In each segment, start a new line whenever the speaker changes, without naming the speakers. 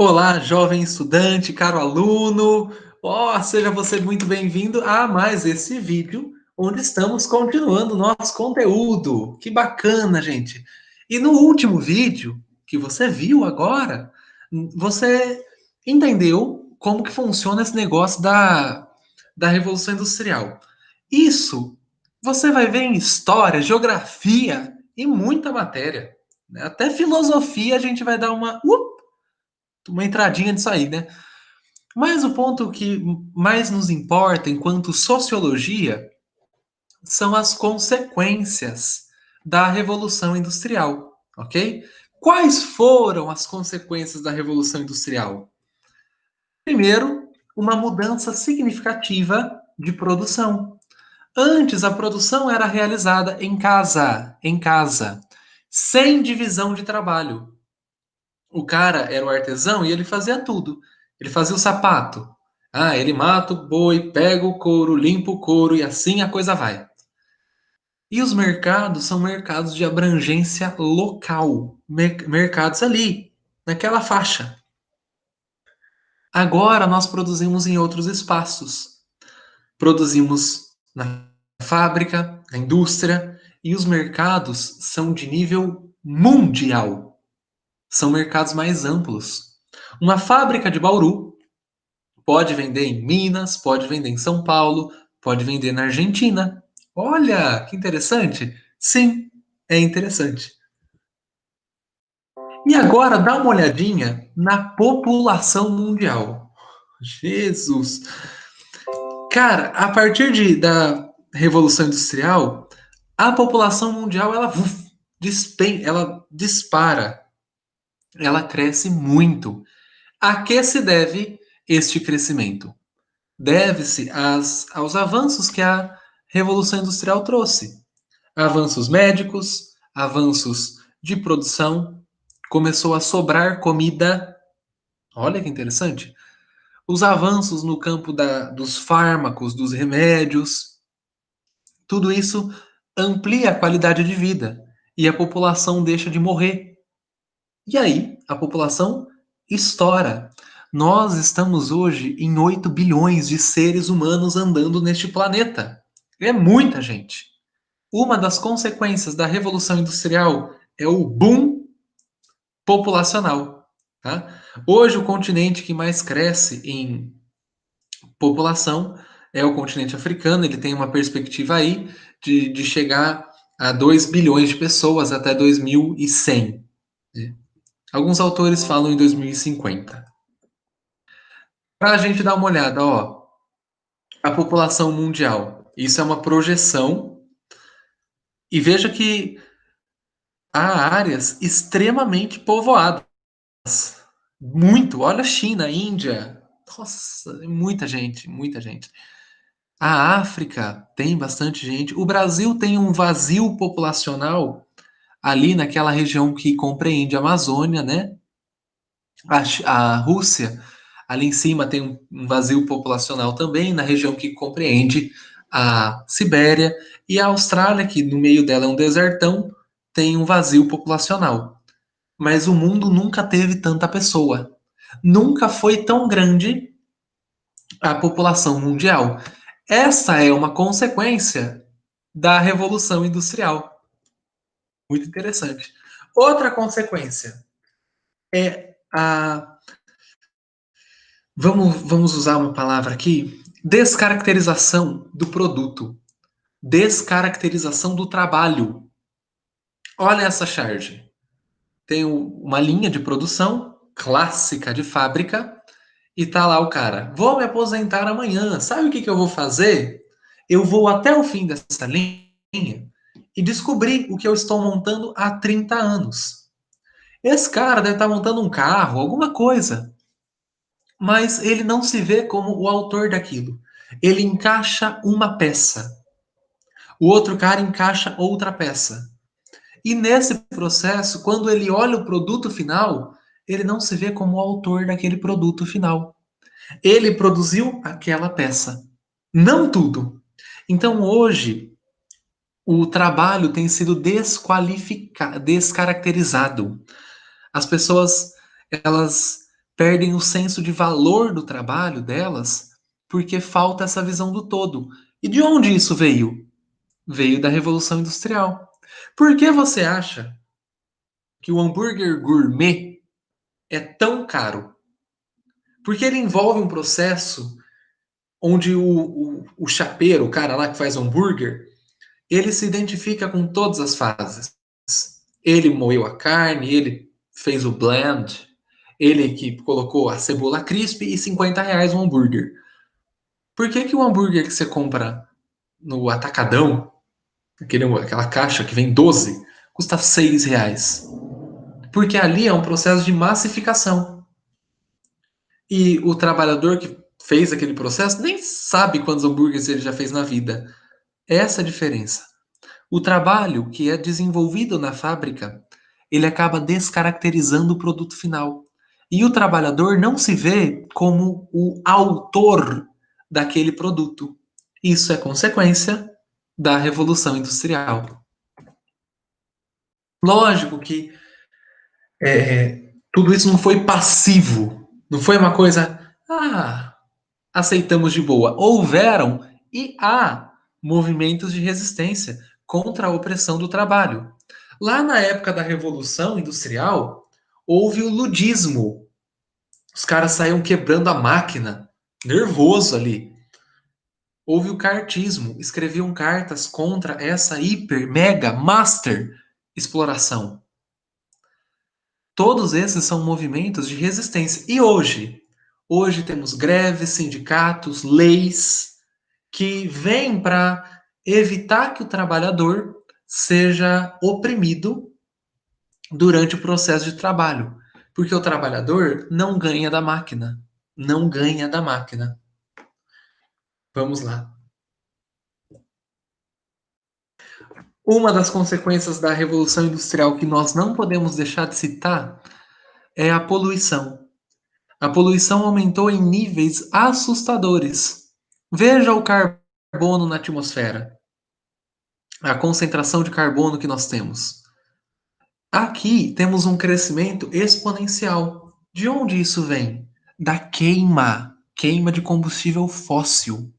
Olá, jovem estudante, caro aluno. Seja você muito bem-vindo a mais esse vídeo, onde estamos continuando o nosso conteúdo. Que bacana, gente! E no último vídeo que você viu agora, você entendeu como que funciona esse negócio da Revolução Industrial. Isso você vai ver em história, geografia e muita matéria, né? Até filosofia a gente vai dar uma entradinha disso aí, né? Mas o ponto que mais nos importa enquanto sociologia são as consequências da Revolução Industrial, ok? Quais foram as consequências da Revolução Industrial? Primeiro, uma mudança significativa de produção. Antes, a produção era realizada em casa, sem divisão de trabalho. O cara era o artesão e ele fazia tudo. Ele fazia o sapato. Ele mata o boi, pega o couro, limpa o couro e assim a coisa vai. E os mercados são mercados de abrangência local, mercados ali, naquela faixa. Agora nós produzimos em outros espaços. Produzimos na fábrica, na indústria, e os mercados são de nível mundial. São mercados mais amplos. Uma fábrica de Bauru pode vender em Minas, pode vender em São Paulo, pode vender na Argentina. Olha, que interessante. Sim, é interessante. E agora dá uma olhadinha na população mundial. Jesus. Cara, a partir da Revolução Industrial, a população mundial ela dispara, ela cresce muito. A que se deve este crescimento? Deve-se aos avanços que a Revolução Industrial trouxe. Avanços médicos, avanços de produção, começou a sobrar comida. Olha que interessante. Os avanços no campo dos fármacos, dos remédios, tudo isso amplia a qualidade de vida e a população deixa de morrer. E aí, a população estoura. Nós estamos hoje em 8 bilhões de seres humanos andando neste planeta. É muita gente. Uma das consequências da Revolução Industrial é o boom populacional. Tá? Hoje, o continente que mais cresce em população é o continente africano. Ele tem uma perspectiva aí de chegar a 2 bilhões de pessoas até 2100. Né? Alguns autores falam em 2050. Para a gente dar uma olhada, a população mundial. Isso é uma projeção. E veja que há áreas extremamente povoadas. Muito. Olha a China, a Índia. Nossa, muita gente, muita gente. A África tem bastante gente. O Brasil tem um vazio populacional ali naquela região que compreende a Amazônia, né? A Rússia, ali em cima, tem um vazio populacional também, na região que compreende a Sibéria, e a Austrália, que no meio dela é um desertão, tem um vazio populacional. Mas o mundo nunca teve tanta pessoa. Nunca foi tão grande a população mundial. Essa é uma consequência da Revolução Industrial. Muito interessante. Outra consequência é a. Vamos usar uma palavra aqui: descaracterização do produto, descaracterização do trabalho. Olha essa charge. Tem uma linha de produção clássica de fábrica e tá lá o cara: vou me aposentar amanhã. Sabe o que eu vou fazer? Eu vou até o fim dessa linha e descobrir o que eu estou montando há 30 anos. Esse cara deve estar montando um carro, alguma coisa, mas ele não se vê como o autor daquilo. Ele encaixa uma peça, o outro cara encaixa outra peça. E nesse processo, quando ele olha o produto final, ele não se vê como o autor daquele produto final. Ele produziu aquela peça, não tudo. Então hoje, o trabalho tem sido descaracterizado. As pessoas, elas perdem o senso de valor do trabalho delas porque falta essa visão do todo. E de onde isso veio? Veio da Revolução Industrial. Por que você acha que o hambúrguer gourmet é tão caro? Porque ele envolve um processo onde o chapeiro, o cara lá que faz hambúrguer, ele se identifica com todas as fases. Ele moeu a carne, ele fez o blend, ele que colocou a cebola crisp e R$ 50 um hambúrguer. Por que, que o hambúrguer que você compra no Atacadão, aquela caixa que vem 12, custa R$ 6? Porque ali é um processo de massificação. E o trabalhador que fez aquele processo nem sabe quantos hambúrgueres ele já fez na vida. Essa é a diferença. O trabalho que é desenvolvido na fábrica, ele acaba descaracterizando o produto final. E o trabalhador não se vê como o autor daquele produto. Isso é consequência da Revolução Industrial. Lógico que tudo isso não foi passivo, não foi uma coisa, aceitamos de boa. Houveram e há movimentos de resistência contra a opressão do trabalho. Lá na época da Revolução Industrial, houve o ludismo. Os caras saíam quebrando a máquina, nervoso ali. Houve o cartismo, escreviam cartas contra essa hiper, mega, master exploração. Todos esses são movimentos de resistência. E hoje? Hoje temos greves, sindicatos, leis que vêm para evitar que o trabalhador seja oprimido durante o processo de trabalho. Porque o trabalhador não ganha da máquina. Não ganha da máquina. Vamos lá. Uma das consequências da Revolução Industrial que nós não podemos deixar de citar é a poluição. A poluição aumentou em níveis assustadores. Veja o carbono na atmosfera, a concentração de carbono que nós temos. Aqui temos um crescimento exponencial. De onde isso vem? Da queima de combustível fóssil.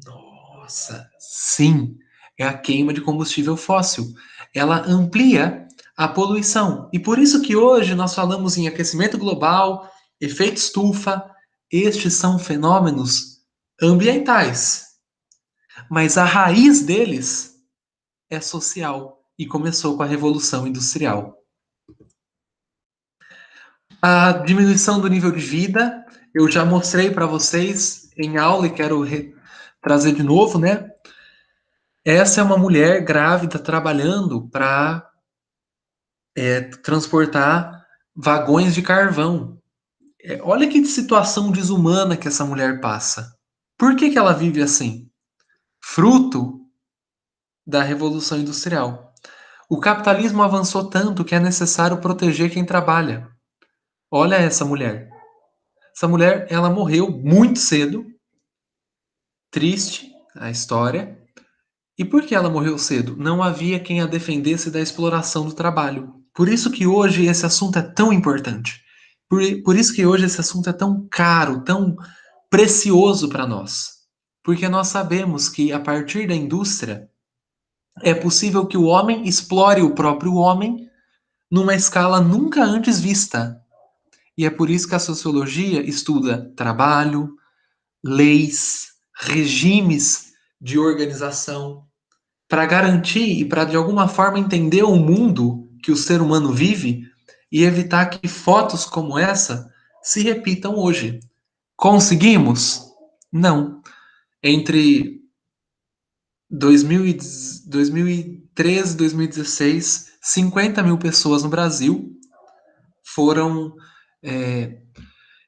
Nossa, sim, é a queima de combustível fóssil. Ela amplia a poluição. E por isso que hoje nós falamos em aquecimento global, efeito estufa. Estes são fenômenos ambientais. Mas a raiz deles é social e começou com a Revolução Industrial. A diminuição do nível de vida, eu já mostrei para vocês em aula e quero trazer de novo, né? Essa é uma mulher grávida trabalhando para transportar vagões de carvão. Olha que situação desumana que essa mulher passa. Por que, que ela vive assim? Fruto da Revolução Industrial. O capitalismo avançou tanto que é necessário proteger quem trabalha. Olha essa mulher. Essa mulher, ela morreu muito cedo. Triste a história. E por que ela morreu cedo? Não havia quem a defendesse da exploração do trabalho. Por isso que hoje esse assunto é tão importante. Por isso que hoje esse assunto é tão caro, tão precioso para nós. Porque nós sabemos que a partir da indústria é possível que o homem explore o próprio homem numa escala nunca antes vista. E é por isso que a sociologia estuda trabalho, leis, regimes de organização, para garantir e para de alguma forma entender o mundo que o ser humano vive e evitar que fotos como essa se repitam hoje. Conseguimos? Não. Entre 2013 e 2016, 50 mil pessoas no Brasil foram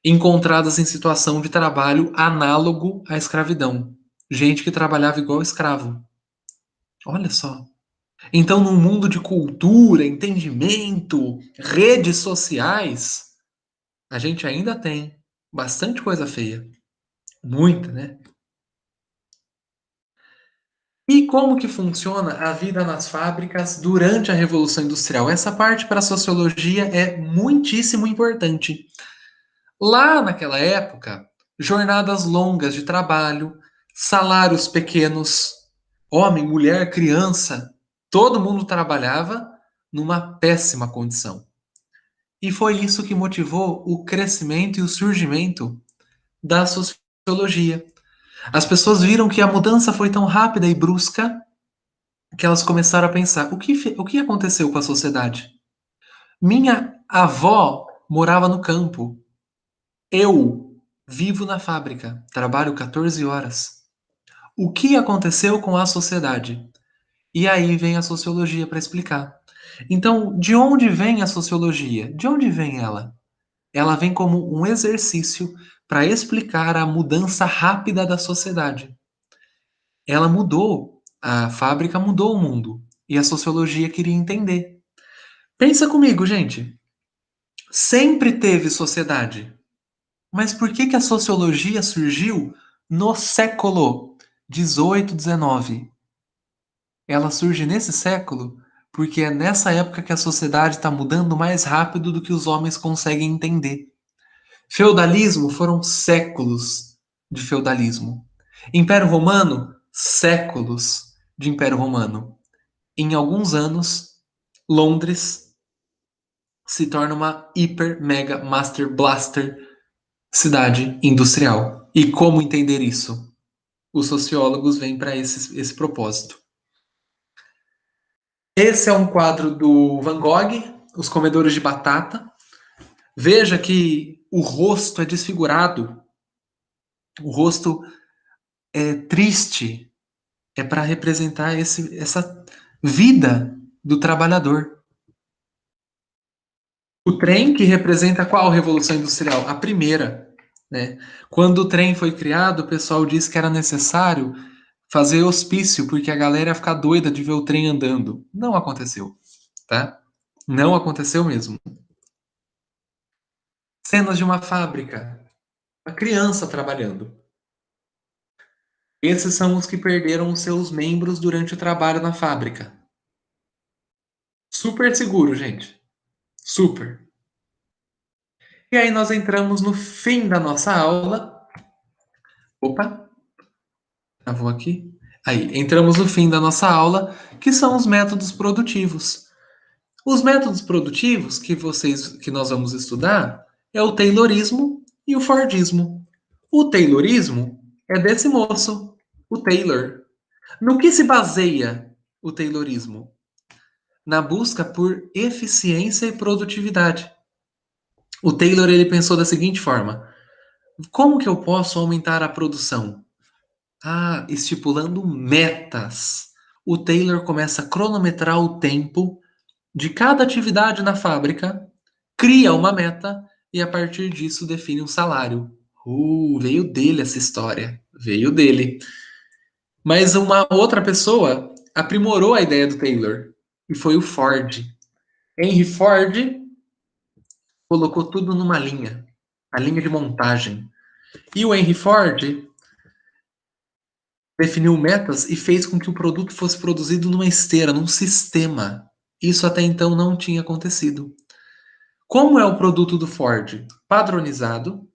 encontradas em situação de trabalho análogo à escravidão. Gente que trabalhava igual escravo. Olha só. Então, num mundo de cultura, entendimento, redes sociais, a gente ainda tem bastante coisa feia. Muita, né? E como que funciona a vida nas fábricas durante a Revolução Industrial? Essa parte para a sociologia é muitíssimo importante. Lá naquela época, jornadas longas de trabalho, salários pequenos, homem, mulher, criança, todo mundo trabalhava numa péssima condição. E foi isso que motivou o crescimento e o surgimento da sociologia. As pessoas viram que a mudança foi tão rápida e brusca que elas começaram a pensar: o que aconteceu com a sociedade? Minha avó morava no campo. Eu vivo na fábrica, trabalho 14 horas. O que aconteceu com a sociedade? E aí vem a sociologia para explicar. Então, de onde vem a sociologia? De onde vem ela? Ela vem como um exercício para explicar a mudança rápida da sociedade. Ela mudou, a fábrica mudou o mundo e a sociologia queria entender. Pensa comigo, gente. Sempre teve sociedade. Mas por que que a sociologia surgiu no século 18, 19? Ela surge nesse século porque é nessa época que a sociedade está mudando mais rápido do que os homens conseguem entender. Feudalismo foram séculos de feudalismo. Império Romano, séculos de Império Romano. Em alguns anos, Londres se torna uma hiper, mega, master, blaster cidade industrial. E como entender isso? Os sociólogos vêm para esse propósito. Esse é um quadro do Van Gogh, Os Comedores de Batata. Veja que o rosto é desfigurado, o rosto é triste, é para representar essa vida do trabalhador. O trem que representa qual revolução industrial? A primeira. Né? Quando o trem foi criado, o pessoal disse que era necessário fazer hospício, porque a galera ia ficar doida de ver o trem andando. Não aconteceu, tá? Não aconteceu mesmo. Cenas de uma fábrica, uma criança trabalhando. Esses são os que perderam os seus membros durante o trabalho na fábrica. Super seguro, gente. Super. E aí nós entramos no fim da nossa aula. Opa, vou aqui. Aí, entramos no fim da nossa aula, que são os métodos produtivos. Os métodos produtivos que nós vamos estudar é o Taylorismo e o Fordismo. O Taylorismo é desse moço, o Taylor. No que se baseia o Taylorismo? Na busca por eficiência e produtividade. O Taylor ele pensou da seguinte forma: como que eu posso aumentar a produção? Ah, estipulando metas. O Taylor começa a cronometrar o tempo de cada atividade na fábrica, cria uma meta e a partir disso define um salário. Veio dele essa história. Veio dele. Mas uma outra pessoa aprimorou a ideia do Taylor e foi o Ford. Henry Ford colocou tudo numa linha, a linha de montagem. E o Henry Ford definiu metas e fez com que o produto fosse produzido numa esteira, num sistema. Isso até então não tinha acontecido. Como é o produto do Ford? Padronizado.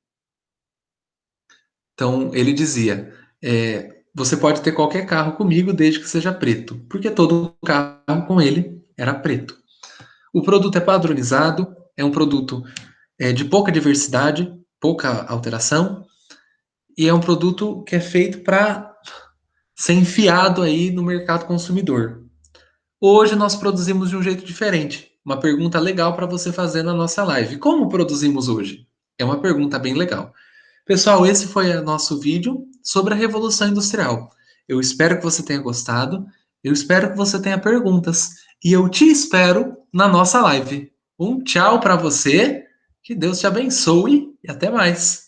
Então, ele dizia: você pode ter qualquer carro comigo desde que seja preto, porque todo carro com ele era preto. O produto é padronizado, é um produto de pouca diversidade, pouca alteração, e é um produto que é feito para ser enfiado aí no mercado consumidor. Hoje nós produzimos de um jeito diferente. Uma pergunta legal para você fazer na nossa live. Como produzimos hoje? É uma pergunta bem legal. Pessoal, esse foi o nosso vídeo sobre a Revolução Industrial. Eu espero que você tenha gostado. Eu espero que você tenha perguntas. E eu te espero na nossa live. Um tchau para você. Que Deus te abençoe e até mais.